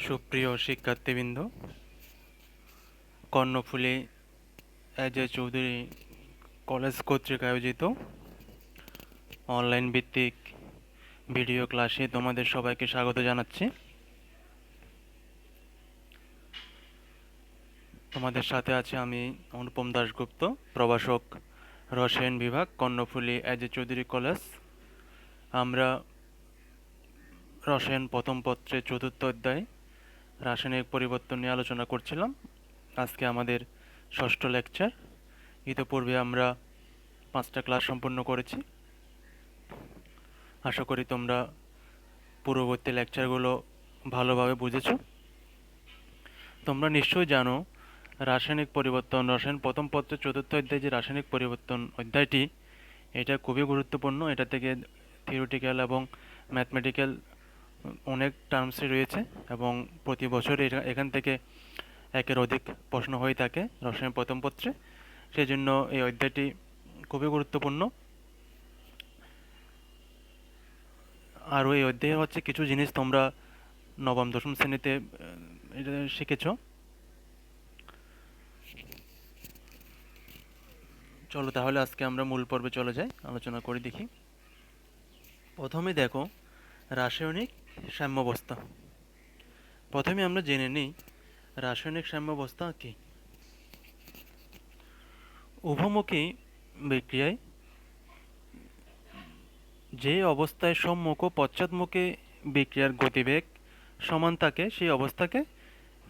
সুপ্রিয় শিক্ষার্থীবৃন্দ, কর্ণফুলী এজে চৌধুরী কলেজ কর্তৃক আয়োজিত অনলাইন ভিত্তিক ভিডিও ক্লাসে তোমাদের সবাইকে স্বাগত জানাচ্ছি। তোমাদের সাথে আছে আমি অনুপম দাশগুপ্ত, প্রভাষক, রসায়ন বিভাগ, কর্ণফুলী এজে চৌধুরী কলেজ। আমরা রসায়ন প্রথম পত্রের চতুর্থ অধ্যায় রাসায়নিক পরিবর্তন নিয়ে আলোচনা করছিলাম। আজকে আমাদের ষষ্ঠ লেকচার। ইতিপূর্বে আমরা 5টা ক্লাস সম্পন্ন করেছি। আশা করি তোমরা পূর্ববর্তী লেকচারগুলো ভালোভাবে বুঝেছো। তোমরা নিশ্চয়ই জানো রাসায়নিক পরিবর্তন, রসায়ন প্রথম পত্রের চতুর্থ অধ্যায় যে রাসায়নিক পরিবর্তন অধ্যায়টি, এটা খুবই গুরুত্বপূর্ণ। এটা থেকে থিওরিটিক্যাল এবং ম্যাথমেটিক্যাল অনেক টার্মসই রয়েছে এবং প্রতি বছর এখান থেকে একের অধিক প্রশ্ন হয়ে থাকে রসায়ন প্রথম পত্রে। সেই জন্য এই অধ্যায়টি খুবই গুরুত্বপূর্ণ। আর এই অধ্যায়ে হচ্ছে কিছু জিনিস তোমরা নবম দশম শ্রেণীতে এটা শিখেছ। চলো তাহলে আজকে আমরা মূল পর্বে চলে যাই, আলোচনা করে দেখি। প্রথমে দেখো রাসায়নিক সাম্যাবস্থা। প্রথমে আমরা জেনে নিই রাসায়নিক সাম্যাবস্থা কি। উভমুখী বিক্রিয়ায় যে অবস্থায় সম্মুখ ও পশ্চাৎমুখী বিক্রিয়ার গতিবেগ সমান থাকে সেই অবস্থাকে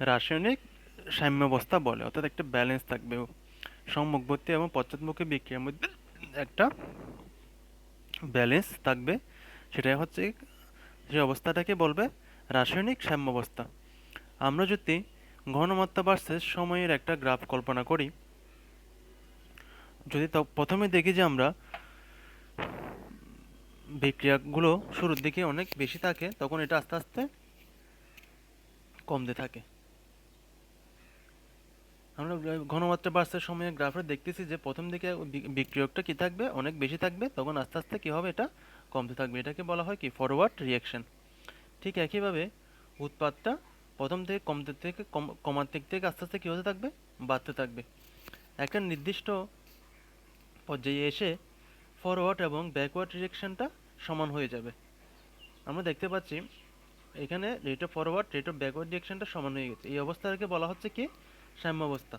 রাসায়নিক সাম্যাবস্থা বলে। অর্থাৎ একটা ব্যালেন্স থাকবে, সম্মুখবর্তী এবং পশ্চাৎমুখী বিক্রিয়ার মধ্যে একটা ব্যালেন্স থাকবে। সেটাই হচ্ছে সেই অবস্থাটাকে বলবে রাসায়নিক সাম্যাবস্থা। আমরা যদি ঘনমাত্রা ভার্সেস সময়ের একটা গ্রাফ কল্পনা করি, যদি প্রথমে দেখি যে আমরা বিক্রিয়াগুলো শুরুর দিকে অনেক বেশি থাকে, তখন এটা আস্তে আস্তে কমতে থাকে। আমরা ঘনমাত্রা ভার্সেস সময়ের গ্রাফে দেখতেছি যে প্রথম দিকে বিক্রিয়কটা কি থাকবে, অনেক বেশি থাকবে, তখন আস্তে আস্তে কি হবে, এটা কমতে থাকবে। এটাকে বলা হয় কি ফরওয়ার্ড রিয়াকশন। ঠিক একইভাবে উৎপাদটা প্রথম থেকে কমতে থেকে কমার দিক থেকে আস্তে আস্তে কী হতে থাকবে, বাড়তে থাকবে। একটা নির্দিষ্ট পর্যায়ে এসে ফরওয়ার্ড এবং ব্যাকওয়ার্ড রিয়াকশনটা সমান হয়ে যাবে। আমরা দেখতে পাচ্ছি এখানে rate of forward, rate of backward রিয়াকশনটা সমান হয়ে গেছে। এই অবস্থাটাকে বলা হচ্ছে কি সাম্যাবস্থা।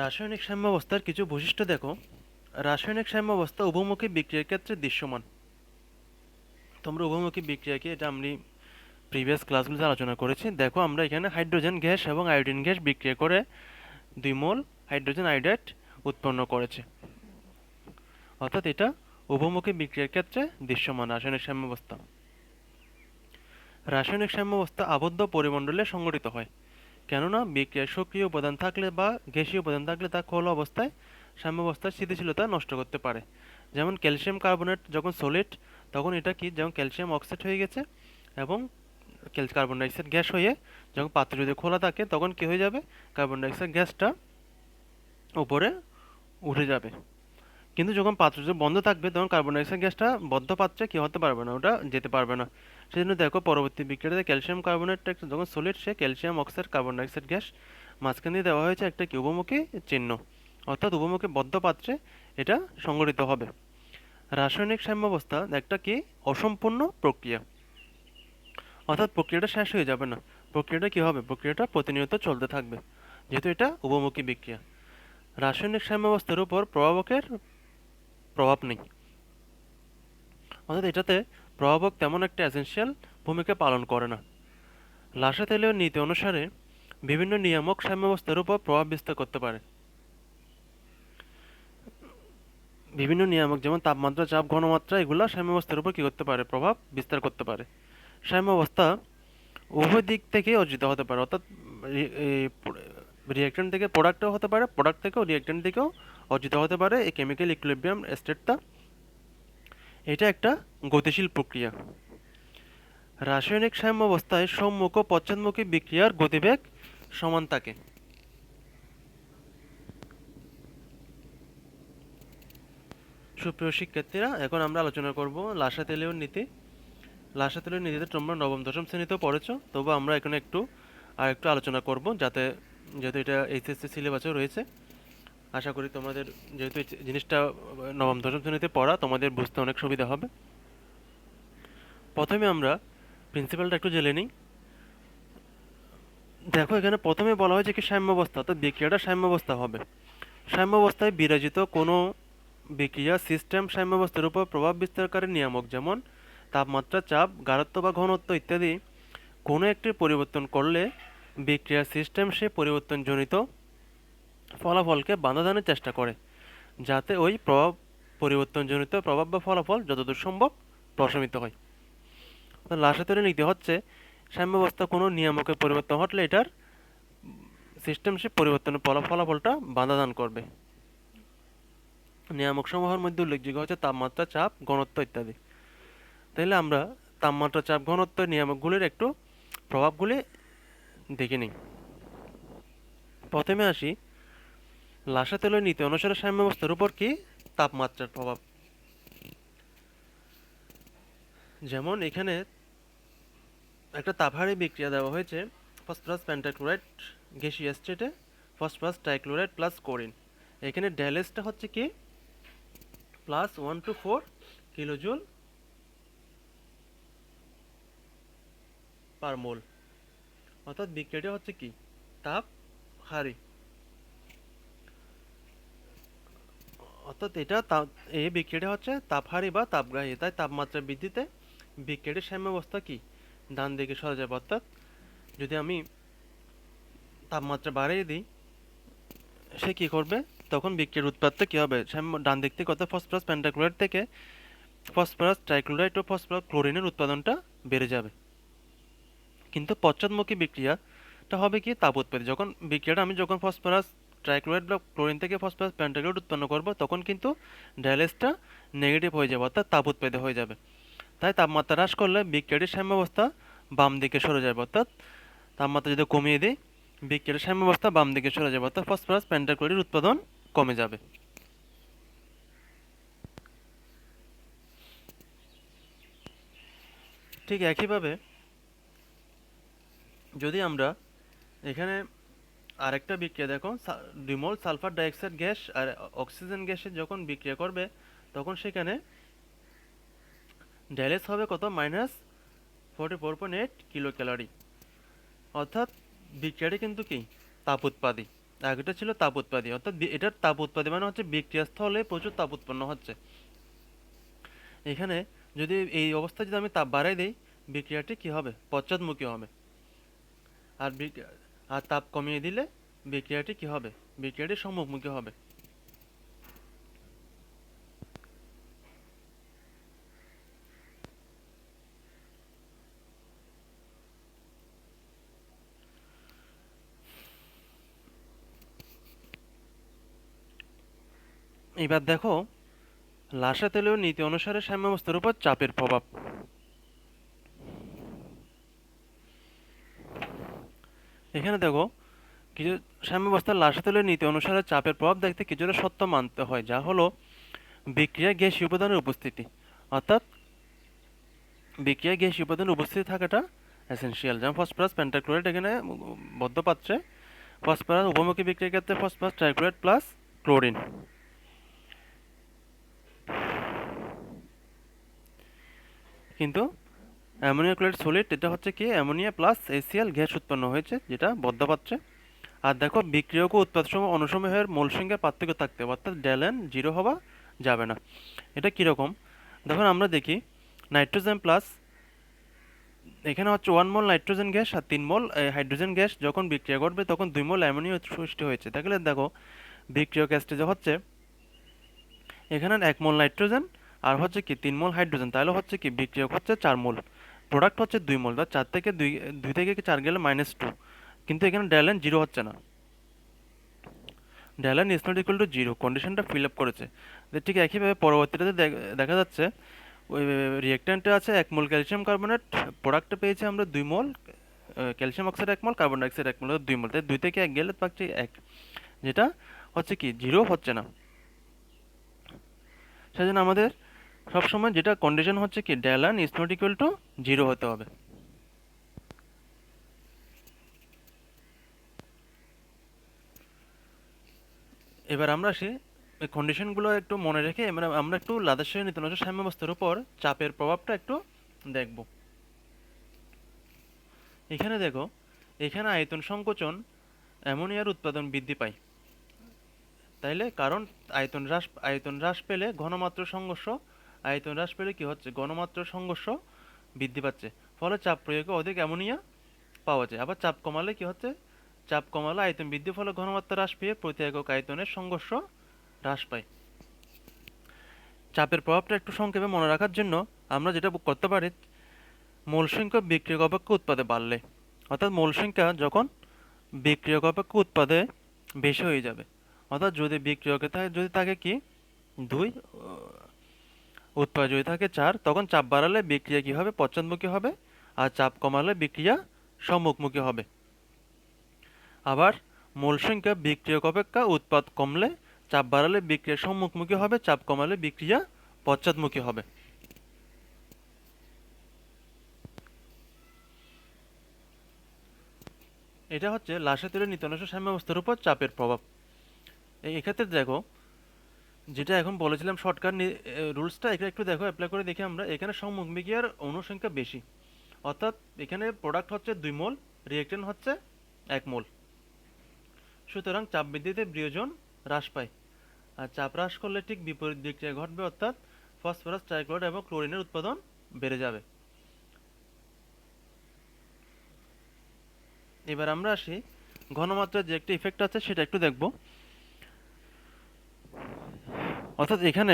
রাসায়নিক সাম্যাবস্থার কিছু বৈশিষ্ট্য দেখো। রাসায়নিক সাম্যাবস্থা উভমুখী বিক্রিয়ার ক্ষেত্রে দৃশ্যমান। তোমরা উভমুখী বিক্রিয়া কি, এটা আমি প্রিভিয়াস ক্লাসগুলোতে আলোচনা করেছি। দেখো আমরা এখানে হাইড্রোজেন গ্যাস এবং আয়োডিন গ্যাস বিক্রিয়া করে 2 মোল হাইড্রোজেন আয়োডাইড উৎপন্ন করেছে। অর্থাৎ এটা উভমুখী বিক্রিয়ার ক্ষেত্রে দৃশ্যমান রাসায়নিক সাম্যাবস্থা। রাসায়নিক সাম্যাবস্থা আবদ্ধ পরিমণ্ডলে সংঘটিত হয়, কেননা বিক্রিয়ায় সক্রিয় উপাদান থাকলে বা গ্যাসীয় উপাদান থাকলে তা খোলা অবস্থায় সাম্যাবস্থার স্থিতিশীলতা নষ্ট করতে পারে। যেমন ক্যালসিয়াম কার্বনেট যখন সলিড, তখন এটা কি, যেমন ক্যালসিয়াম অক্সাইড হয়ে গেছে এবং কার্বন ডাইঅক্সাইড গ্যাস হয়ে যখন পাত্র যদি খোলা থাকে, তখন কি হয়ে যাবে, কার্বন ডাইঅক্সাইড গ্যাসটা উপরে উঠে যাবে। কিন্তু যখন পাত্র যদি বন্ধ থাকবে, তখন কার্বন ডাইঅক্সাইড গ্যাসটা বদ্ধ পাত্রে কি হতে পারবে না, ওটা যেতে পারবে না। সেই জন্য দেখো পরবর্তী বিক্রিয়াতে ক্যালসিয়াম কার্বনেটটা যখন সলিড, সে calcium oxide carbon dioxide gas মাঝখান দিয়ে দেওয়া হয়েছে একটা কি উভমুখী চিহ্ন, অর্থাৎ উভমুখী বদ্ধ পাত্রে এটা সংঘটিত হবে। রাসায়নিক সাম্যাবস্থা একটা কি অসম্পূর্ণ প্রক্রিয়া, অর্থাৎ প্রক্রিয়াটা শেষ হয়ে যাবে না। প্রক্রিয়াটা কি হবে, প্রক্রিয়াটা প্রতিনিয়ত চলতে থাকবে, যেহেতু এটা উভমুখী বিক্রিয়া। রাসায়নিক সাম্যাবস্থার উপর প্রভাবকের প্রভাব নেই, অর্থাৎ এটাতে প্রভাবক তেমন একটা এসেনশিয়াল ভূমিকা পালন করে না। লাসাতেলীয় নীতি অনুসারে বিভিন্ন নিয়ামক সাম্যাবস্থার উপর প্রভাব বিস্তার করতে পারে। বিভিন্ন নিয়ামক যেমন তাপমাত্রা, চাপ, ঘনমাত্রা, এগুলো সাম্যাবস্থার উপর কি করতে পারে, প্রভাব বিস্তার করতে পারে। সাম্যাবস্থা উভয় দিক থেকে অর্জিত হতে পারে, অর্থাৎ রিঅ্যাক্ট্যান্ট থেকে প্রোডাক্টও হতে পারে, প্রোডাক্ট থেকেও রিঅ্যাক্ট্যান্ট থেকেও অর্জিত হতে পারে। এই কেমিক্যাল ইকুইলিব্রিয়াম স্টেটটা, এটা একটা গতিশীল প্রক্রিয়া। রাসায়নিক সাম্যাবস্থায় সম্মুখ ও পশ্চাৎমুখী বিক্রিয়ার গতিবেগ সমান থাকে। সুপ্রিয় শিক্ষার্থীরা, এখন আমরা আলোচনা করব লাসা-তেলীয় নীতি। লাসা-তেলীয় নীতিতে তোমরা নবম দশম শ্রেণীতেও পড়েছো, তবু আমরা এখানে একটু আলোচনা করব, যেহেতু এটা এইচএসসি সিলেবাসেও রয়েছে। আশা করি তোমাদের, যেহেতু এই জিনিসটা নবম দশম শ্রেণীতে পড়া, তোমাদের বুঝতে অনেক সুবিধা হবে। প্রথমে আমরা প্রিন্সিপালটা একটু জেনে নিই। দেখো, এখানে প্রথমে বলা হয়েছে কি সাম্যাবস্থা, অর্থাৎ বিক্রিয়াটা সাম্যাবস্থা হবে। সাম্যাবস্থায় বিরাজিত কোনো বিক্রিয়া সিস্টেম সাম্যাবস্থার উপর প্রভাব বিস্তারকারী নিয়ামক, যেমন তাপমাত্রা, চাপ, গাঢ়ত্ব বা ঘনত্ব ইত্যাদি কোনো একটি পরিবর্তন করলে বিক্রিয়া সিস্টেম সেই পরিবর্তনজনিত ফলাফলকে বাধা দানের চেষ্টা করে, যাতে ওই পরিবর্তনজনিত প্রভাব বা ফলাফল যতদূর সম্ভব প্রশমিত হয়। লাসাতের নীতি হচ্ছে সাম্যাবস্থা কোনো নিয়ামকের পরিবর্তন ঘটলে এটার সিস্টেম সে পরিবর্তনের ফলাফলটা বাধা দান করবে। নিয়ামক সমূহের মধ্যে উল্লেখযোগ্য হচ্ছে তাপমাত্রা, চাপ, ঘনত্ব ইত্যাদি। তাহলে আমরা তাপমাত্রা, চাপ, ঘনত্ব নিয়ামকগুলির একটু প্রভাবগুলি দেখে নিই। প্রথমে আসি লাসা-তেলীয় নীতি অনুসারে সাম্যাবস্থার উপর কি তাপমাত্রার প্রভাব। যেমন এখানে একটা তাপহারী বিক্রিয়া দেওয়া হয়েছে, ফসফরাস পেন্টাক্লোরাইড গ্যাসিয়াস স্টেটে ফসফরাস ট্রাইক্লোরাইড প্লাস ক্লোরিন। এখানে ডেলেসটা হচ্ছে কি +1 to 4 কিলোজুল পার মোল, অর্থাৎ বিক্রিয়াটা হচ্ছে কি তাপহারী, অর্থাৎ এই বিক্রিয়াটা হচ্ছে তাপহারী বা তাপগ্রাহী। তাই তাপমাত্রা বৃদ্ধিতে বিক্রিয়াটির সাম্যাবস্থা কি ডান দিকে সরে যাবে, অর্থাৎ যদি আমি তাপমাত্রা বাড়িয়ে দিই, সে কি করবে, তখন বিক্রিয়ার উৎপাদটা কি হবে, ডান দিক থেকে, অর্থাৎ ফসফরাস পেন্টাক্লোরাইড থেকে ফসফরাস ট্রাইক্লোরাইড ও ফসফরাস ক্লোরিনের উৎপাদনটা বেড়ে যাবে। কিন্তু পশ্চাৎমুখী বিক্রিয়াটা হবে কি তাপ উৎপাদী। যখন ফসফরাস ট্রাইক্লোরাইড বা ক্লোরিন থেকে ফসফরাস পেন্টাক্লোরাইড উৎপন্ন করব, তখন কিন্তু ডায়ালেসটা নেগেটিভ হয়ে যাবে, অর্থাৎ তাপ উৎপাদী হয়ে যাবে। তাই তাপমাত্রা হ্রাস করলে বিক্রিয়াটির সাম্যাবস্থা বাম দিকে সরে যাবে, অর্থাৎ তাপমাত্রা যদি কমিয়ে দিই, বিক্রিয়াটির সাম্যাবস্থা বাম দিকে সরে যাবে, অর্থাৎ ফসফরাস পেন্টাক্লোরাইডের উৎপাদন কমে যাবে। ঠিক একইভাবে যদি আমরা এখানে আরেকটা বিক্রিয়া দেখো, 2 মোল সালফার ডাইঅক্সাইড গ্যাস আর অক্সিজেন গ্যাসের যখন বিক্রিয়া করবে, তখন সেখানে ড্যালেস হবে কত, -44.8 কিলো ক্যালোরি, অর্থাৎ বিক্রিয়াটি কিন্তু কি তাপ উৎপাদী। আগেটা ছিল তাপ উৎপাদী, অর্থাৎ এটার তাপ উৎপাদী মানে হচ্ছে বিক্রিয়া স্থলে প্রচুর তাপ উৎপন্ন হচ্ছে। এখানে যদি এই অবস্থায় যদি আমি তাপ বাড়াই দিই, বিক্রিয়াটি কি হবে, পশ্চাৎমুখী হবে। আর আর তাপ কমিয়ে দিলে বিক্রিয়াটি কি হবে, বিক্রিয়াটি সম্মুখমুখী হবে। এবার দেখো লাসা-তেলীয় নীতি অনুসারে সাম্যাবস্থার উপর চাপের প্রভাব। এখানে দেখো কিছু সাম্যাবস্থার লাসা-তেলীয় নীতি অনুসারে চাপের প্রভাব দেখতে কিছুটা সত্য মানতে হয়, যা হলো বিক্রিয়া গ্যাসীয় উপাদানের উপস্থিতি, অর্থাৎ বিক্রিয়া গ্যাসীয় উপাদানের উপস্থিতি থাকাটা এসেনশিয়াল। যেমন ফসফরাস পেন্টাক্লোরাইড, এখানে বদ্ধপাত্রে ফসফরাস উপমুখী বিক্রিয়ার ক্ষেত্রে ফসফরাস ট্রাইক্লোরাইড প্লাস ক্লোরিন। কিন্তু অ্যামোনিয়া ক্লোরাইড সলিড, এটা হচ্ছে কি অ্যামোনিয়া প্লাস HCl গ্যাস উৎপন্ন হয়েছে, যেটা বদ্ধপাত্রে। আর দেখো বিক্রিয়ক ও উৎপাদ সময় অনুসময়ের মোল সংখ্যার পার্থক্য থাকতে হবে, অর্থাৎ ডেলেন 0 হওয়া যাবে না। এটা কীরকম, দেখুন আমরা দেখি নাইট্রোজেন প্লাস, এখানে হচ্ছে 1 মোল নাইট্রোজেন গ্যাস আর 3 মোল হাইড্রোজেন গ্যাস যখন বিক্রিয়া করবে, তখন 2 মোল অ্যামোনিয়া সৃষ্টি হয়েছে। তাহলে দেখো বিক্রিয়ক স্টেজে হচ্ছে এখানে 1 মোল নাইট্রোজেন আর হচ্ছে কি 3 মোল হাইড্রোজেন, তাহলে হচ্ছে কি বিক্রিয়ক হচ্ছে 4 মোল, প্রোডাক্ট হচ্ছে 2 মোল। 4 থেকে 2 থেকে 4 গেলে -2, কিন্তু এখানে ডেলেন 0 হচ্ছে না, ডেলেন ইজ নট ইকুয়াল টু 0, কন্ডিশনটা ফিল আপ করেছে। ঠিক একইভাবে পরবর্তীতে দেখা যাচ্ছে ওই রিয়েক্ট্যান্টে আছে 1 মোল ক্যালসিয়াম কার্বনেট, প্রোডাক্টে পেয়েছি আমরা 2 মোল ক্যালসিয়াম অক্সাইড, 1 মোল কার্বন ডাইঅক্সাইড 1 মোল, 2 মোল। তাই 2 থেকে 1 গেলে পাচ্ছি 1, যেটা হচ্ছে কি 0 হচ্ছে না। সেজন্য আমাদের সবসময় যেটা কন্ডিশন হচ্ছে কি, del n is not equal to zero হতে হবে। এবার আমরা আসি এই কন্ডিশনগুলো একটু মনে রেখে এবার আমরা একটু লাদাসের নিত্যনৈজ সাম্যাবস্থার উপর চাপের প্রভাবটা একটু দেখব। এখানে দেখো, এখানে আয়তন সংকোচন অ্যামোনিয়ার উৎপাদন বৃদ্ধি পায়, তাইলে কারণ আয়তন হ্রাস পেলে ঘনমাত্রা সংঘর্ষ, আয়তন হ্রাস পেলে কি হচ্ছে, ঘনমাত্রা সংঘর্ষ বৃদ্ধি পাচ্ছে, ফলে চাপ প্রয়োগে অধিক অ্যামোনিয়া পাওয়া যায়। আবার চাপ কমালে কি হচ্ছে, চাপ কমালে আয়তন বৃদ্ধির ফলে ঘনমাত্রা হ্রাস পেয়ে প্রতি একক আয়তনের সংঘর্ষ হ্রাস পায়। চাপের প্রভাবটা একটু সংক্ষেপে মনে রাখার জন্য আমরা যেটা করতে পারি, মোল সংখ্যা বিক্রিয়ক অপেক্ষা উৎপাদে বাড়লে, অর্থাৎ মোল সংখ্যা যখন বিক্রিয়ক অপেক্ষা উৎপাদে বেশি হয়ে যাবে, অর্থাৎ যদি বিক্রিয়কে যদি থাকে কি 2, উৎপাদে যদি থাকে 4, তখন চাপ বাড়ালে বিক্রিয়া কি হবে, পশ্চাৎমুখী হবে, আর চাপ কমালে বিক্রিয়া সম্মুখমুখী হবে। আবার মোল সংখ্যা বিক্রিয়ক অপেক্ষা উৎপাদ কমলে চাপ বাড়ালে বিক্রিয়া সম্মুখমুখী হবে, চাপ কমালে বিক্রিয়া পশ্চাৎমুখী হবে। এটা হচ্ছে লাসা তেলের নিত্যনৈশ সাম্যাবস্থার উপর চাপের প্রভাব। এক্ষেত্রে দেখো, যেটা এখন বলেছিলাম শর্টকাট রুলসটা, এটা একটু দেখো অ্যাপ্লাই করে দেখি আমরা। এখানে সম্মুখমুখী আর অনুসংখ্যা বেশি, অর্থাৎ এখানে প্রোডাক্ট হচ্ছে 2 মোল, রিয়েক্টেন্ট হচ্ছে 1 মোল, সুতরাং চাপ বৃদ্ধিতে বিয়োজন হ্রাস পায়। আর চাপ হ্রাস করলে ঠিক বিপরীত বিক্রিয়া ঘটবে, অর্থাৎ ফসফরাস ট্রাইক্লোরাইড এবং ক্লোরিনের উৎপাদন বেড়ে যাবে। এবার আমরা আসি ঘনমাত্রার যে একটা ইফেক্ট আছে সেটা একটু দেখব। অর্থাৎ এখানে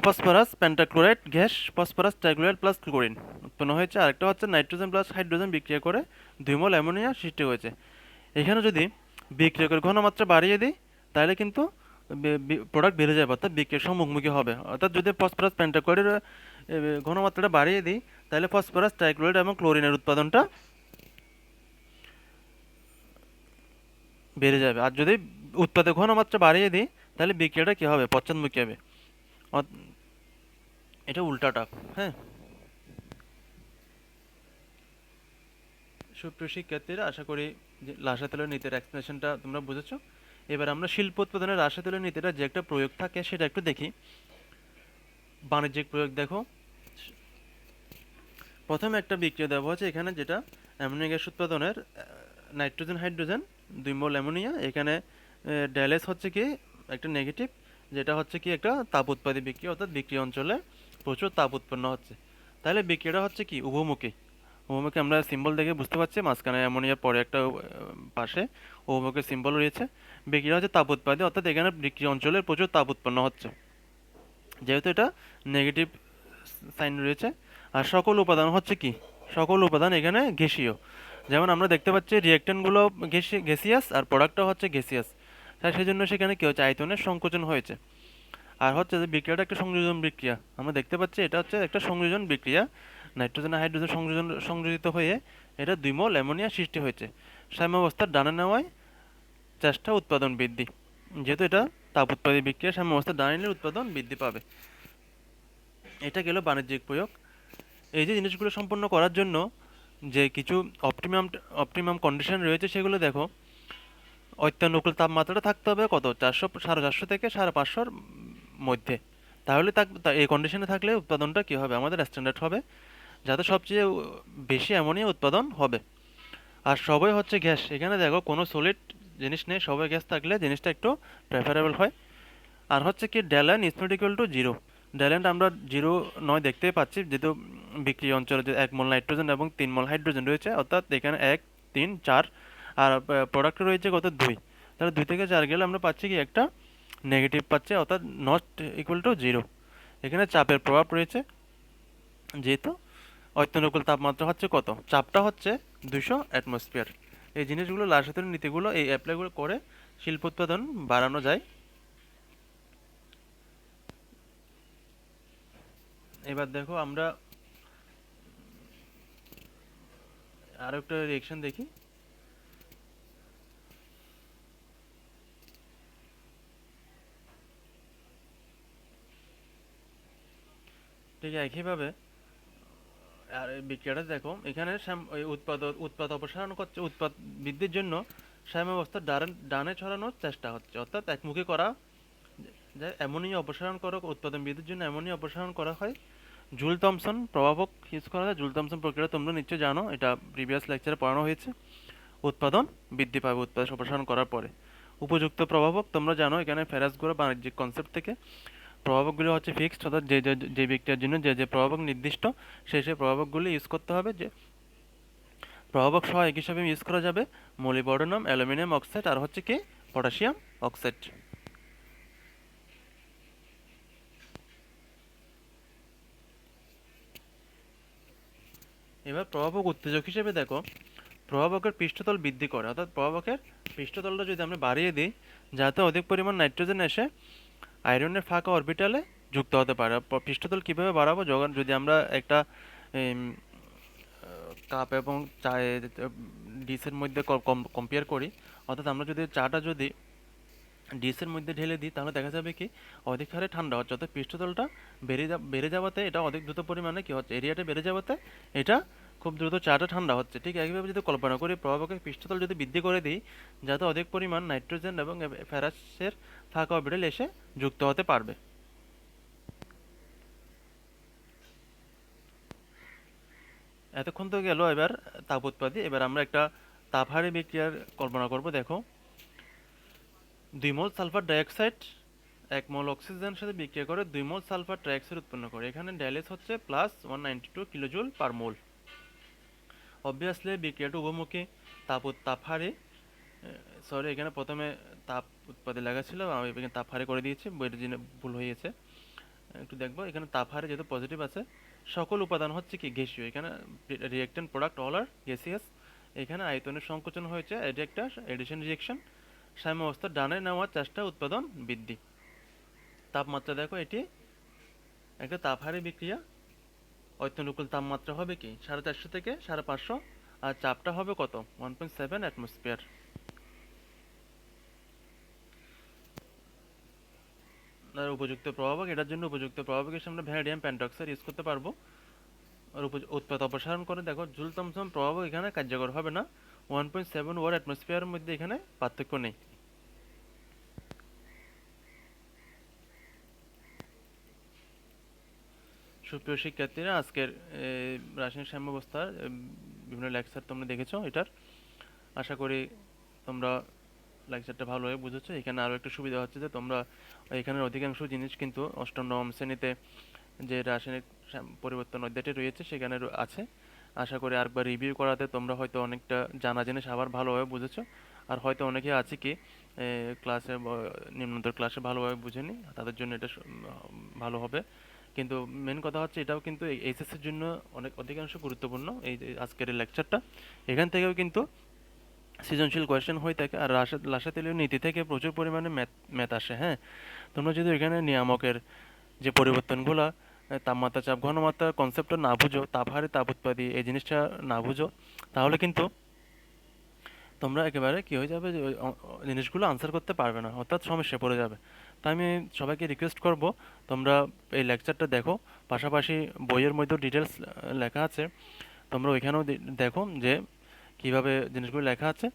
phosphorus pentachloride gas phosphorus trichloride plus chlorine উৎপন্ন হয়েছে, আরেকটা হচ্ছে নাইট্রোজেন প্লাস হাইড্রোজেন বিক্রিয়া করে 2 মোল অ্যামোনিয়া সৃষ্টি হয়েছে। এখানে যদি বিক্রিয়কের ঘনমাত্রা বাড়িয়ে দিই তাহলে কিন্তু প্রোডাক্ট বেড়ে যাবে, অর্থাৎ বিক্রিয়ার সম্মুখমুখী হবে। অর্থাৎ যদি ফসফরাস পেন্টাক্লোরাইডের ঘনমাত্রাটা বাড়িয়ে দিই তাহলে ফসফরাস ট্রাইক্লোরাইড এবং ক্লোরিনের উৎপাদনটা বেড়ে যাবে, আর যদি উৎপাদক ঘনমাত্রা বাড়িয়ে দিই তাহলে বিক্রিয়াটা কী হবে, পশ্চাৎমুখী হবে। এটা উল্টাটা। হ্যাঁ, সুপ্রিয় শিক্ষার্থীরা, আশা করি যে লাসা তেলের নীতির এক্সপ্লেনেশনটা তোমরা বুঝেছো। এবার আমরা শিল্প উৎপাদনের লাসা তেলের নীতিটা যে একটা প্রয়োগ থাকে সেটা একটু দেখি। বাণিজ্যিক প্রয়োগ দেখো, প্রথমে একটা বিক্রিয়া দেওয়া হচ্ছে এখানে, যেটা অ্যামোনিয়া গ্যাস উৎপাদনের নাইট্রোজেন হাইড্রোজেন 2 মোল অ্যামোনিয়া। এখানে ড্যালেস হচ্ছে কি একটা নেগেটিভ, যেটা হচ্ছে কি একটা তাপ উৎপাদী বিক্রিয়া, অর্থাৎ বিক্রিয়া অঞ্চলে প্রচুর তাপ উৎপন্ন হচ্ছে। তাহলে বিক্রিয়াটা হচ্ছে কি উভমুখী। উভমুখী আমরা সিম্বল দেখে বুঝতে পারছি, মাঝখানে অ্যামোনিয়ার পরে একটা পাশে উভমুখী সিম্বল রয়েছে। বিক্রিয়া হচ্ছে তাপ উৎপাদী, অর্থাৎ এখানে বিক্রিয়া অঞ্চলে প্রচুর তাপ উৎপন্ন হচ্ছে, যেহেতু এটা নেগেটিভ সাইন রয়েছে। আর সকল উপাদান হচ্ছে কি, সকল উপাদান এখানে গ্যাসীয়। যেমন আমরা দেখতে পাচ্ছি রিয়েক্টেন্টগুলো গ্যাসিয়াস আর প্রোডাক্টটা হচ্ছে গ্যাসিয়াস, তাই সেই জন্য সেখানে কি হচ্ছে, আয়তনের সংকোচন হয়েছে। আর হচ্ছে যে বিক্রিয়াটা একটা সংযোজন বিক্রিয়া, আমরা দেখতে পাচ্ছি এটা হচ্ছে একটা সংযোজন বিক্রিয়া, নাইট্রোজেন আর হাইড্রোজেন সংযোজিত হয়ে এটা 2 মোল অ্যামোনিয়া সৃষ্টি হয়েছে। সাম্যাবস্থার ডানে নেওয়ায় চেষ্টা উৎপাদন বৃদ্ধি, যেহেতু এটা তাপ উৎপাদী বিক্রিয়া, সাম্যাবস্থার ডানে নিলে উৎপাদন বৃদ্ধি পাবে। এটা গেল বাণিজ্যিক প্রয়োগ। এই যে জিনিসগুলো সম্পন্ন করার জন্য যে কিছু অপটিমাম অপটিমাম কন্ডিশন রয়েছে সেগুলো দেখো। অত্যানুকূল তাপমাত্রাটা থাকতে হবে কত, 400 থেকে 550-র মধ্যে। তাহলে এই কন্ডিশনে থাকলে উৎপাদনটা কী হবে, আমাদের স্ট্যান্ডার্ড হবে, যাতে সবচেয়ে বেশি অ্যামোনিয়া উৎপাদন হবে। আর সবই হচ্ছে গ্যাস, এখানে দেখো কোনো সলিড জিনিস নেই, সবই গ্যাস থাকলে জিনিসটা একটু প্রেফারেবল হয়। আর হচ্ছে কি ডেলেন is not equal to zero. ডেলেন আমরা জিরো নয় দেখতেই পাচ্ছি, যেহেতু বিক্রিয়া অঞ্চলে যে 1 মোল নাইট্রোজেন এবং 3 মোল হাইড্রোজেন রয়েছে, অর্থাৎ এখানে 1, 3, 4, আর প্রোডাক্টে রয়েছে কত 2। তাহলে 2 থেকে 4 গেলে আমরা পাচ্ছি কি একটা নেগেটিভ পাচ্ছি, অর্থাৎ নট ইকুয়াল টু জিরো। এখানে চাপের প্রভাব রয়েছে, যেহেতু অত্যানুকূল তাপমাত্রা হচ্ছে কত, চাপটা হচ্ছে 200 অ্যাটমসফিয়ার। এই জিনিসগুলো লাসাতের নীতিগুলো এই অ্যাপ্লাইগুলো করে শিল্প উৎপাদন বাড়ানো যায়। এবার দেখো আমরা আরো একটা রিয়েকশন দেখি। ঠিক একইভাবে আর এই বিক্রিয়াটা দেখো এখানে ওই উৎপাদ অপসারণ করছে, উৎপাদ বৃদ্ধির জন্য সাম্যাবস্থা ডানে ছড়ানোর চেষ্টা হচ্ছে, অর্থাৎ একমুখী করা যে অ্যামোনিয়া অপসারণ করা উৎপাদন বৃদ্ধির জন্য অ্যামোনিয়া অপসারণ করা হয়। জুল থমসন প্রভাবক ইউজ করা হয়। জুল থমসন প্রক্রিয়া তোমরা নিশ্চয়ই জানো, এটা প্রিভিয়াস লেকচারে পড়ানো হয়েছে। উৎপাদন বৃদ্ধি পাবে উৎপাদন অপসারণ করার পরে। উপযুক্ত প্রভাবক তোমরা জানো, এখানে ফেরাসগুলো বাণিজ্যিক কনসেপ্ট থেকে প্রভাবকগুলো হচ্ছে ফিক্সড, অর্থাৎ যে বিক্রিয়ার জন্য যে প্রভাবক নির্দিষ্ট সেই প্রভাবকগুলি ইউজ করতে হবে। যে প্রভাবক সহায়ক হিসাবে ইউজ করা যাবে মোলিবডেনাম, অ্যালুমিনিয়াম অক্সাইড আর হচ্ছে কি পটাশিয়াম অক্সাইড। এবার প্রভাবক উত্তেজক হিসেবে দেখো, প্রভাবকের পৃষ্ঠতল বৃদ্ধি করে, অর্থাৎ প্রভাবকের পৃষ্ঠতলটা যদি আমরা বাড়িয়ে দিই যাতে অধিক পরিমাণ নাইট্রোজেন এসে আয়রনের ফাঁকা অরবিটালে যুক্ত হতে পারে। পৃষ্ঠতল কিভাবে বাড়াবো, যখন যদি আমরা একটা কাপ এবং চায়ের ডিশের মধ্যে কম্পেয়ার করি, অর্থাৎ আমরা যদি চাটা যদি ডিশের মধ্যে ঢেলে দিই তাহলে দেখা যাবে কি অধিক হারে ঠান্ডা হচ্ছে, অর্থাৎ পৃষ্ঠতলটা বেড়ে যাওয়াতে এটা অধিক দ্রুত পরিমাণে কি হচ্ছে, এরিয়াটা বেড়ে যাওয়াতে এটা খুব দ্রুত চাটা ঠান্ডা হচ্ছে। ঠিক একইভাবে যদি কল্পনা করি প্রভাবকের পৃষ্ঠতল যদি বৃদ্ধি করে দিই যাতে অধিক পরিমাণ নাইট্রোজেন এবং ফেরাসের ফাঁকা অরবিটাল এসে যুক্ত হতে পারবে। এতক্ষণ তো গেল এবার তাপ উৎপাদী। এবার আমরা একটা তাপহারী বিক্রিয়ার কল্পনা করব। দেখো 2 মোল সালফার ডাইঅক্সাইড 1 মোল অক্সিজেনের সাথে বিক্রিয়া করে 2 মোল সালফার ট্রাইঅক্সাইড উৎপন্ন করে। এখানে ড্যালেস হচ্ছে +192 কিলোজুল পার মোল। অবভিয়াসলি বিক্রিয়াটা উভমুখী। তাপহারী, সরি এখানে প্রথমে তাপ উৎপাদে লেখা ছিল, আমি এখানে তাপহারী করে দিয়েছি, বইয়ের জন্য ভুল হয়ে গেছে। একটু দেখবো এখানে তাপহারী যেহেতু পজিটিভ আছে, সকল উপাদান হচ্ছে কি গ্যাসীয়, এখানে রিয়েক্টেন্ট প্রোডাক্ট অল আর গ্যাসিয়াস। এখানে আয়তনের সংকোচন হয়েছে, এটি একটা এডিশন রিয়েকশন। সাম্যাবস্থা ডানে নেওয়ার চেষ্টা, উৎপাদন বৃদ্ধি। তাপমাত্রা দেখো এটি একটা তাপহারী বিক্রিয়া। অত্যনুকূল তাপমাত্রা হবে কি 450 থেকে 550, আর চাপটা হবে কত 1.7 অ্যাটমসফিয়ার। আর উপযুক্ত প্রভাবক, এটার জন্য উপযুক্ত প্রভাবক হিসেবে আমরা ভ্যানাডিয়াম পেন্টঅক্সাইড ইউজ করতে পারবো। আর উৎপাদ অপসারণ করে দেখো জুল থমসন প্রভাবক এখানে কার্যকর হবে না। 1.7 ওয়ার অ্যাটমসফিয়ারের মধ্যে এখানে পার্থক্য নেই। সুপ্রিয় শিক্ষার্থীরা, আজকের রাসায়নিক সাম্যাবস্থার বিভিন্ন লেকচার তোমরা দেখেছো। এটার আশা করি তোমরা লেকচারটা ভালোভাবে বুঝেছো। এখানে আরও একটা সুবিধা হচ্ছে যে তোমরা এখানের অধিকাংশ জিনিস কিন্তু অষ্টম নবম শ্রেণীতে যে রাসায়নিক পরিবর্তন অধ্যায়টি রয়েছে সেখানে আছে। আশা করি আরেকবার রিভিউ করাতে তোমরা হয়তো অনেকটা জানা জিনিস আবার ভালোভাবে বুঝেছো। আর হয়তো অনেকে আছে কি ক্লাসে নিম্নতর ক্লাসে ভালোভাবে বুঝেনি, তাদের জন্য এটা ভালো হবে। কিন্তু মেন কথা হচ্ছে এটাও কিন্তু এইচএসসির জন্য অধিকাংশ গুরুত্বপূর্ণ এই যে আজকের এই লেকচারটা। এখান থেকেও কিন্তু সৃজনশীল কোয়েশ্চেন হয়ে থাকে। আর রাসাতেলীয় নীতি থেকে প্রচুর পরিমাণে ম্যাথ আসে। হ্যাঁ, তোমরা যদি এখানে নিয়ামকের যে পরিবর্তনগুলো তাপমাত্রা, চাপ, ঘনমাত্রা কনসেপ্টটা না বুঝো, তাপহারে তাপ উৎপাদী এই জিনিসটা না বুঝো, তাহলে কিন্তু তোমরা একেবারে কি হয়ে যাবে যে জিনিসগুলো আনসার করতে পারবে না, অর্থাৎ সমস্যায় পড়ে যাবে। তাই আমি সবাইকে রিকোয়েস্ট করব তোমরা এই লেকচারটা দেখো, পাশাপাশি বইয়ের মধ্যেও ডিটেলস লেখা আছে, তোমরা ওইখানেও দেখো যে কিভাবে জিনিসগুলো লেখা আছে।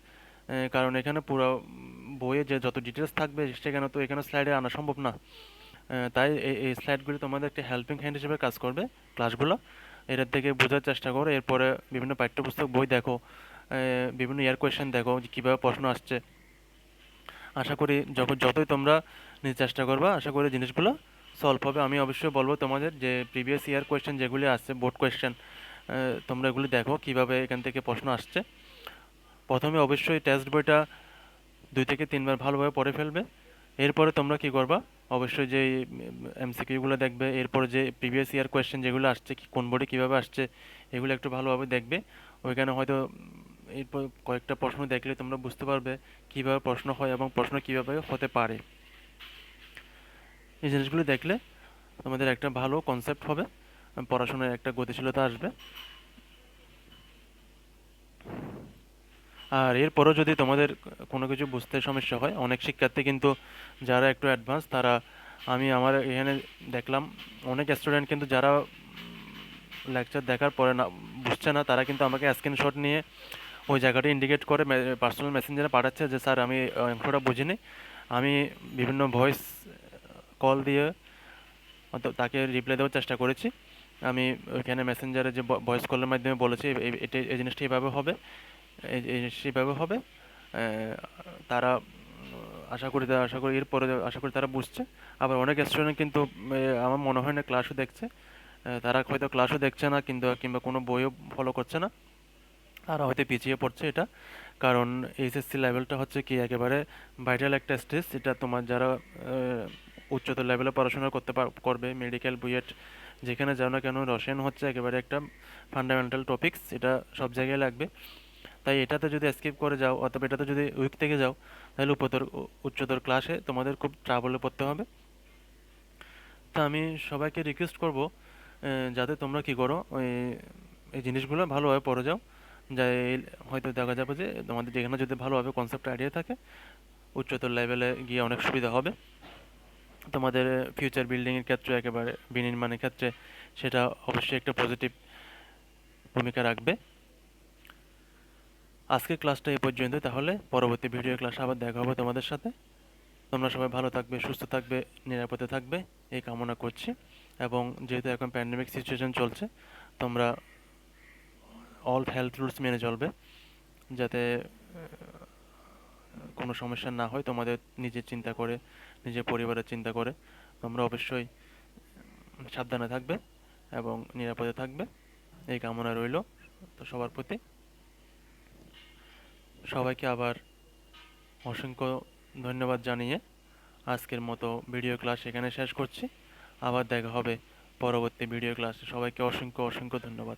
কারণ এখানে পুরো বইয়ে যে যত ডিটেলস থাকবে সেখানে তো এখানে স্লাইডে আনা সম্ভব না। তাই এই স্লাইডগুলি তোমাদের একটা হেল্পিং হ্যান্ড হিসেবে কাজ করবে ক্লাসগুলো। এটার থেকে বোঝার চেষ্টা করো, এরপরে বিভিন্ন পাঠ্যপুস্তক বই দেখো, বিভিন্ন ইয়ার কোয়েশ্চেন দেখো যে কীভাবে প্রশ্ন আসছে। আশা করি যতই তোমরা নিজে চেষ্টা করবা আশা করি জিনিসগুলো সলভ হবে। আমি অবশ্যই বলবো তোমাদের যে প্রিভিয়াস ইয়ার কোয়েশ্চেন যেগুলি আসছে বোর্ড কোয়েশ্চেন, তোমরা এগুলি দেখো কিভাবে এখান থেকে প্রশ্ন আসছে। প্রথমে অবশ্যই টেক্সট বইটা 2 থেকে 3 বার ভালোভাবে পড়ে ফেলবে। এরপরে তোমরা কি করবা, অবশ্যই যে এমসিকিউগুলো দেখবে, এরপরে যে প্রিভিয়াস ইয়ার কোয়েশ্চেন যেগুলো আসছে কোন বোর্ডে কীভাবে আসছে এগুলো একটু ভালোভাবে দেখবে। ওইখানে হয়তো এরপর কয়েকটা প্রশ্ন দেখলে তোমরা বুঝতে পারবে কীভাবে প্রশ্ন হয় এবং প্রশ্ন কীভাবে হতে পারে। এই জিনিসগুলো দেখলে তোমাদের একটা ভালো কনসেপ্ট হবে, পড়াশোনায় একটা গতিশীলতা আসবে। আর এরপরও যদি তোমাদের কোনো কিছু বুঝতে সমস্যা হয়, অনেক শিক্ষার্থী কিন্তু যারা একটু অ্যাডভান্স তারা আমি আমার এখানে দেখলাম অনেক স্টুডেন্ট কিন্তু যারা লেকচার দেখার পরে না বুঝছে না, তারা কিন্তু আমাকে স্ক্রিনশট নিয়ে ওই জায়গাটা ইন্ডিকেট করে পার্সোনাল মেসেঞ্জারে পাঠাচ্ছে যে স্যার আমি অঙ্কটা বুঝিনি। আমি বিভিন্ন ভয়েস কল দিয়ে তাকে রিপ্লাই দেওয়ার চেষ্টা করেছি। আমি ওইখানে মেসেঞ্জারে যে ভয়েস কলের মাধ্যমে বলেছি এটা এই জিনিসটা এইভাবে হবে, এই জিনিসটা এইভাবে হবে। তারা আশা করি এরপরে আশা করি তারা বুঝছে। আবার অনেক স্টুডেন্ট কিন্তু আমার মনে হয় না ক্লাসও দেখছে। তারা হয়তো ক্লাসও দেখছে না, কিন্তু কিংবা কোনো বইও ফলো করছে না, তারা হয়তো পিছিয়ে পড়ছে। এটা কারণ এইচএসসি লেভেলটা হচ্ছে কি একেবারে ভাইটাল একটা স্টেজ। এটা তোমার যারা উচ্চতর লেভেলে পড়াশোনা করবে, মেডিকেল বুয়েট যেখানে যাও না কেন, রসায়ন হচ্ছে একেবারে একটা ফান্ডামেন্টাল টপিকস, এটা সব জায়গায় লাগবে। তাই এটাতে যদি স্কিপ করে যাও অথবা এটাতে যদি উইক থেকে যাও, তাহলে উচ্চতর ক্লাসে তোমাদের খুব ট্রাবলে পড়তে হবে। তা আমি সবাইকে রিকোয়েস্ট করব যাতে তোমরা কি করো এই জিনিসগুলো ভালোভাবে পড়ে যাও। যা হয়তো দেখা যাবে যে তোমাদের যেখানে যদি ভালোভাবে কনসেপ্ট আইডিয়া থাকে, উচ্চতর লেভেলে গিয়ে অনেক সুবিধা হবে তোমাদের। ফিউচার বিল্ডিংয়ের ক্ষেত্রে একেবারে বিনির্মাণের ক্ষেত্রে সেটা অবশ্যই একটা পজিটিভ ভূমিকা রাখবে। আজকের ক্লাসটা এই পর্যন্ত, তাহলে পরবর্তী ভিডিও ক্লাসে আবার দেখা হবে তোমাদের সাথে। তোমরা সবাই ভালো থাকবে, সুস্থ থাকবে, নিরাপদে থাকবে এই কামনা করছি। এবং যেহেতু এখন প্যান্ডেমিক সিচুয়েশন চলছে, তোমরা অল হেলথ রুলস মেনে চলবে, যাতে কোনো সমস্যা না হয়। তোমাদের নিজের চিন্তা করে, নিজের পরিবারের চিন্তা করে তোমরা অবশ্যই সাবধানে থাকবে এবং নিরাপদে থাকবে এই কামনা রইল তো সবার প্রতি। সবাইকে আবার অসংখ্য ধন্যবাদ জানিয়ে আজকের মতো ভিডিও ক্লাস এখানে শেষ করছি। আবার দেখা হবে পরবর্তী ভিডিও ক্লাসে। সবাইকে অসংখ্য অসংখ্য ধন্যবাদ।